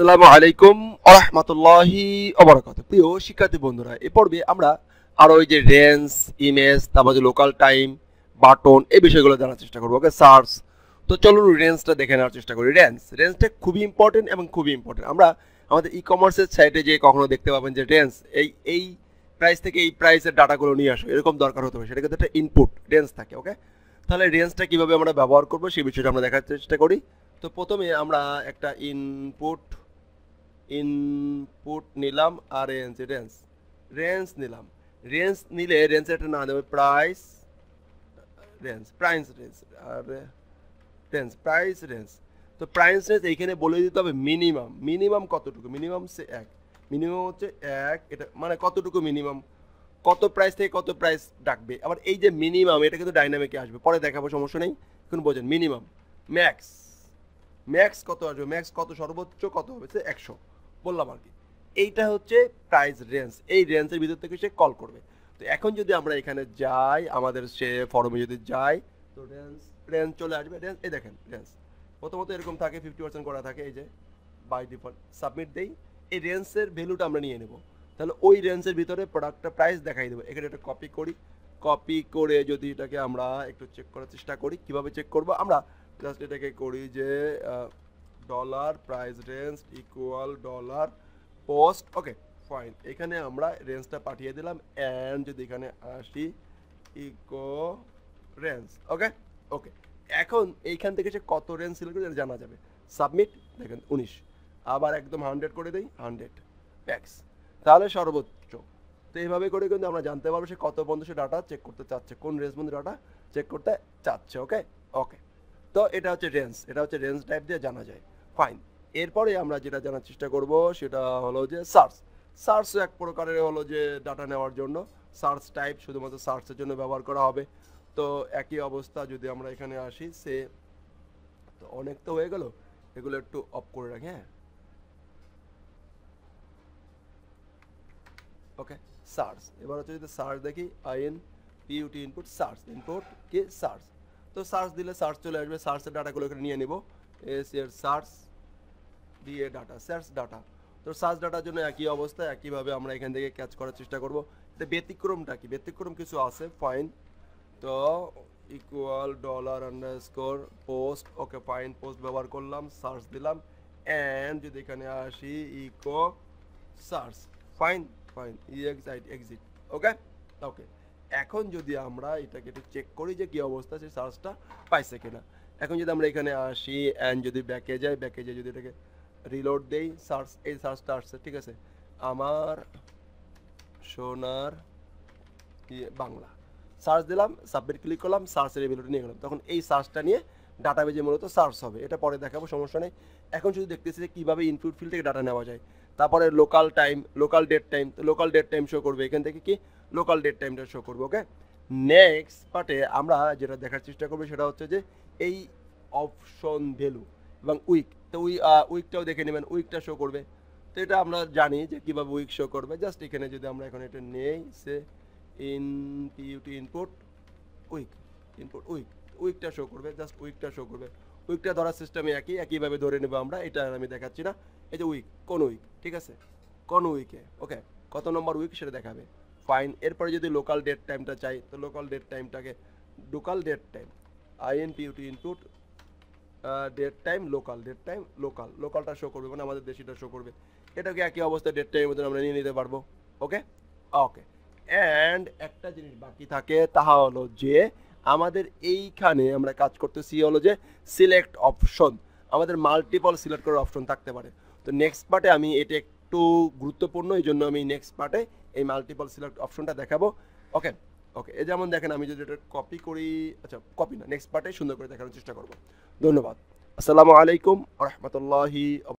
আসসালামু আলাইকুম ওয়া রাহমাতুল্লাহি ওয়া বারাকাতুহু। প্রিয় শিক্ষার্থী বন্ধুরা, এই পর্বে আমরা আরো এই যে রেঞ্জ, ইমেজ, তারপর যে লোকাল টাইম, বাটন এই বিষয়গুলো জানার চেষ্টা করব। ওকে, সার্চ। তো চলুন রেঞ্জটা দেখে নেওয়ার চেষ্টা করি। রেঞ্জটা খুবই ইম্পর্টেন্ট এবং খুবই ইম্পর্টেন্ট। আমরা আমাদের ই কমার্সের সাইটে যে কখনো দেখতে পাবেন যে রেঞ্জ এই প্রাইস থেকে এই প্রাইসের ডাটাগুলো নিয়ে আসো, এরকম দরকার হতে পারে। সেটা কিন্তু একটা ইনপুট রেঞ্জ থাকে। ওকে, তাহলে রেঞ্জটা কিভাবে আমরা ব্যবহার করব সেই বিষয়টা আমরা দেখার চেষ্টা করি। তো প্রথমে আমরা একটা ইনপুট নিলাম আর রেঞ্জ নিলাম। রেঞ্জ নিলে রেঞ্জের একটা নাম দেবে প্রাইস রেঞ্জ, তো প্রাইস রেঞ্জ এইখানে বলে দিতে হবে মিনিমাম কতটুকু। মিনিমাম সে 1, মিনিমাম হচ্ছে 1। এটা মানে কতটুকু মিনিমাম, কত প্রাইস থেকে কত প্রাইস ডাকবে। আবার এই যে মিনিমাম, এটা কিন্তু ডাইনামিকে আসবে, পরে দেখাবো, সমস্যা নেই। এখন বোঝেন মিনিমাম, ম্যাক্স কত আসবে, ম্যাক্স কত, সর্বোচ্চ কত হবে, সে 100 বললাম আর কি। এইটা হচ্ছে প্রাইস রেঞ্জ। এই রেঞ্জের ভিতর থেকে সে কল করবে। তো এখন যদি আমরা এখানে যাই, আমাদের সে ফর্মে যদি যাই, তো রেঞ্জ চলে আসবে। রেঞ্জ এই দেখেন, রেঞ্জ প্রথমত এরকম থাকে, 50% করা থাকে। এই যে বাই ডিফল্ট সাবমিট দেই, এই রেঞ্জের ভ্যালুটা আমরা নিয়ে নেব। তাহলে ওই রেঞ্জের ভিতরে প্রোডাক্টটা প্রাইস দেখাই দেবো। এখানে একটা কপি করে যদি এটাকে আমরা একটু চেক করার চেষ্টা করি। কিভাবে চেক করব আমরা, জাস্ট এটাকে করি যে dollar prize range equal dollar post. Okay fine, এখানে আমরা রেঞ্জটা পাঠিয়ে দিলাম। এন্ড যদি এখানে আসি ইকো রেঞ্জ। ওকে, এখন এইখান থেকে সে কত রেঞ্জ সিলেক্ট করে জানা যাবে। সাবমিট, দেখেন 19। আবার একদম 100 করে দেই, 100 ম্যাক্স, তাহলে সর্বোচ্চ। তো এইভাবে করে কিন্তু আমরা জানতে পারবো সে কত পর্যন্ত সে ডাটা চেক করতে চাচ্ছে, কোন রেঞ্জ পর্যন্ত ডাটা চেক করতে চাচ্ছে। ওকে, তো এটা হচ্ছে রেঞ্জ টাইপ দিয়ে জানা যায়। ফাইন, এরপরে আমরা যেটা জানার চেষ্টা করব সেটা হলো যে সার্চ এক প্রকারের হলো যে ডাটা নেওয়ার জন্য। সার্চ টাইপ শুধুমাত্র সার্চের জন্য ব্যবহার করা হবে। তো একই অবস্থা যদি আমরা এখানে আসি, সে তো অনেক তো হয়ে গেল, এগুলো একটু অফ করে রাখি। হ্যাঁ, ওকে, সার্চ। এবার হচ্ছে যদি সার্চ দেখি, ইনপুট সার্চ। তো সার্চ দিলে সার্চ চলে আসবে। সার্চের ডাটাগুলো এখানে নিয়ে নিব। সার্চ দিয়ে সার্চ ডাটা। তো সার্চ ডাটার জন্য একই অবস্থা, একইভাবে আমরা এখান থেকে ক্যাচ করার চেষ্টা করব। এটা ব্যতিক্রমটা কি, ব্যতিক্রম কিছু আছে। ফাইন, তো equal dollar underscore post. Okay fine, post ব্যবহার করলাম, সার্চ দিলাম। এন্ড যদি এখানে আসি echo search. Fine, exit. Okay, এখন যদি আমরা এটাকে একটু চেক করি যে কি অবস্থা, সেই সার্চটা পাইছে কিনা। এখন যদি আমরা এখানে আসি এন্ড যদি ব্যাকে যাই, যদি এটাকে রিলোড দেই, এই সার্চটা আসছে। ঠিক আছে, আমার সোনার বাংলা সার্চ দিলাম, সাবমিট ক্লিক করলাম, সার্চের ভ্যালুটা নিয়ে গেলাম। তখন এই সার্চটা নিয়ে ডাটাবেজে মূলত সার্চ হবে। এটা পরে দেখাবো, সমস্যা নেই। এখন শুধু দেখতেছি যে কীভাবে ইনপুট ফিল্ড থেকে ডাটা নেওয়া যায়। তারপরে লোকাল ডেট টাইম, তো লোকাল ডেট টাইম শো করবে। এখান থেকে কি লোকাল ডেট টাইমটা শো করবে। ওকে, নেক্সট পার্টে আমরা যেটা দেখার চেষ্টা করবো সেটা হচ্ছে যে এই অপশন ভ্যালু এবং উইক। তো উইকটাও দেখে নেবেন, উইকটা শো করবে। তো এটা আমরা জানি যে কীভাবে উইক শো করবে। জাস্ট এখানে যদি আমরা এখন এটা নেই, সে ইনপুট উইকটা শো করবে। জাস্ট উইকটা শো করবে। উইকটা ধরার সিস্টেমে একইভাবে ধরে নেব আমরা। এটা আমি দেখাচ্ছি না। এই যে উইক, কোন উইক, ঠিক আছে, কোন উইকে। ওকে, কত নম্বর উইক সেটা দেখাবে। ফাইন, এরপরে যদি লোকাল ডেট টাইমটা চাই, তো local date time input date time লোকালটা শো করবে, মানে আমাদের দেশিটা শো করবে। এটাকে একই অবস্থায় ডেট টাইমের মধ্যে আমরা নিয়ে নিতে পারবো। ওকে, অ্যান্ড একটা জিনিস বাকি থাকে, তাহা হলো যে আমাদের এইখানে আমরা কাজ করতেছি হলো যে সিলেক্ট অপশন। আমাদের মাল্টিপল সিলেক্ট করার অপশন থাকতে পারে। তো নেক্সট পার্টে আমি এটা একটু গুরুত্বপূর্ণ, এই জন্য আমি নেক্সট পার্টে এই মাল্টিপল সিলেক্ট অপশনটা দেখাবো। ওকে, এই যেমন দেখেন, আমি যদি এটা কপি করি, আচ্ছা কপি না, নেক্সট পার্টে সুন্দর করে দেখানোর চেষ্টা করব। ধন্যবাদ। আসসালামু আলাইকুম ওয়া রাহমাতুল্লাহি।